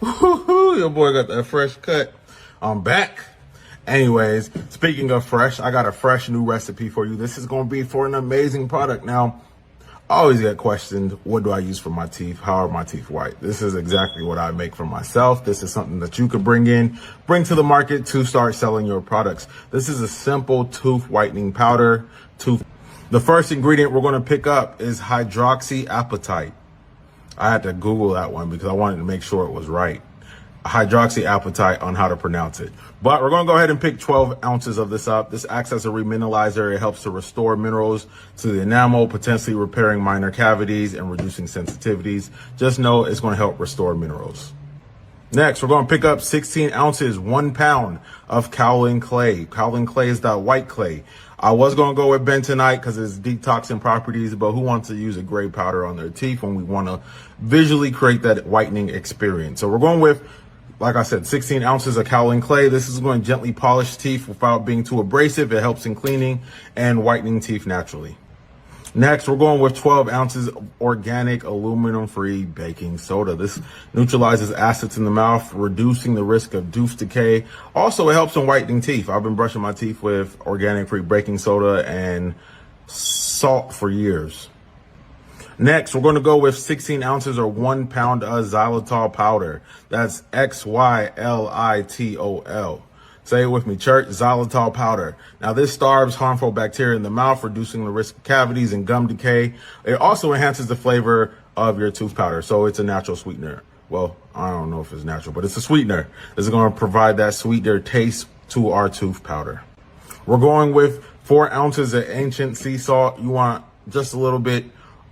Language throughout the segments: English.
Woo-hoo, your boy got that fresh cut. I'm back. Anyways, speaking of fresh, I got a fresh new recipe for you. This is going to be for an amazing product. Now, I always get questioned, what do I use for my teeth? How are my teeth white? This is exactly what I make for myself. This is something that you could bring to the market to start selling your products. This is a simple tooth whitening powder. The first ingredient we're going to pick up is hydroxyapatite. I had to Google that one because I wanted to make sure it was right. Hydroxyapatite on how to pronounce it. But we're going to go ahead and pick 12 ounces of this up. This acts as a remineralizer. It helps to restore minerals to the enamel, potentially repairing minor cavities and reducing sensitivities. Just know it's going to help restore minerals. Next, we're going to pick up 16 ounces, 1 pound of kaolin clay. Kaolin clay is that white clay. I was going to go with bentonite because it's detoxing properties, but who wants to use a gray powder on their teeth when we want to visually create that whitening experience? So we're going with, like I said, 16 ounces of kaolin clay. This is going to gently polish teeth without being too abrasive. It helps in cleaning and whitening teeth naturally. Next, we're going with 12 ounces of organic aluminum-free baking soda. This neutralizes acids in the mouth, reducing the risk of tooth decay. Also, it helps in whitening teeth. I've been brushing my teeth with organic-free baking soda and salt for years. Next, we're going to go with 16 ounces or 1 pound of xylitol powder. That's Xylitol. Say it with me, church, xylitol powder. Now, this starves harmful bacteria in the mouth, reducing the risk of cavities and gum decay. It also enhances the flavor of your tooth powder, so it's a natural sweetener. Well, I don't know if it's natural, but it's a sweetener. This is going to provide that sweeter taste to our tooth powder. We're going with 4 ounces of ancient sea salt. You want just a little bit.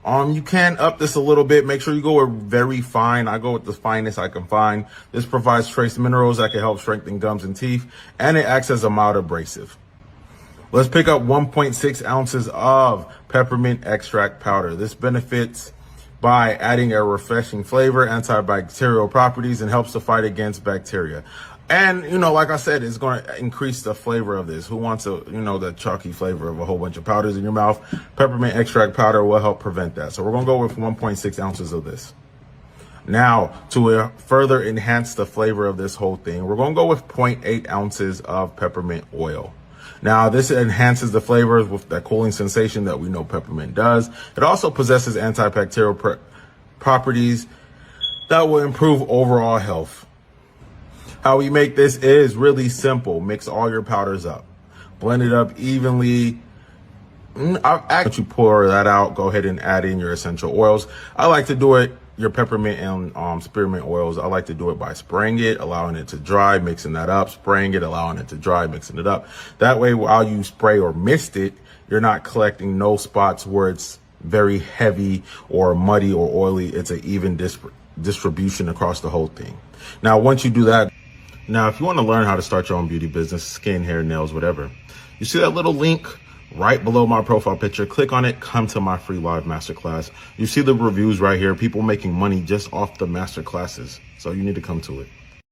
You can up this a little bit. Make sure you go with very fine. I go with the finest I can find. This provides trace minerals that can help strengthen gums and teeth, and it acts as a mild abrasive. Let's pick up 1.6 ounces of peppermint extract powder. This benefits by adding a refreshing flavor, antibacterial properties, and helps to fight against bacteria. And, like I said, it's going to increase the flavor of this. Who wants the chalky flavor of a whole bunch of powders in your mouth? Peppermint extract powder will help prevent that. So we're going to go with 1.6 ounces of this. Now, to further enhance the flavor of this whole thing, we're going to go with 0.8 ounces of peppermint oil. Now, this enhances the flavors with that cooling sensation that we know peppermint does. It also possesses antibacterial properties that will improve overall health. How we make this is really simple. Mix all your powders up. Blend it up evenly. Once you pour that out, go ahead and add in your essential oils. I like to do it, your peppermint and spearmint oils, I like to do it by spraying it, allowing it to dry, mixing that up, spraying it, allowing it to dry, mixing it up. That way, while you spray or mist it, you're not collecting no spots where it's very heavy or muddy or oily. It's an even distribution across the whole thing. Now, once you do that, if you want to learn how to start your own beauty business, skin, hair, nails, whatever, you see that little link right below my profile picture. Click on it. Come to my free live masterclass. You see the reviews right here. People making money just off the masterclasses. So you need to come to it.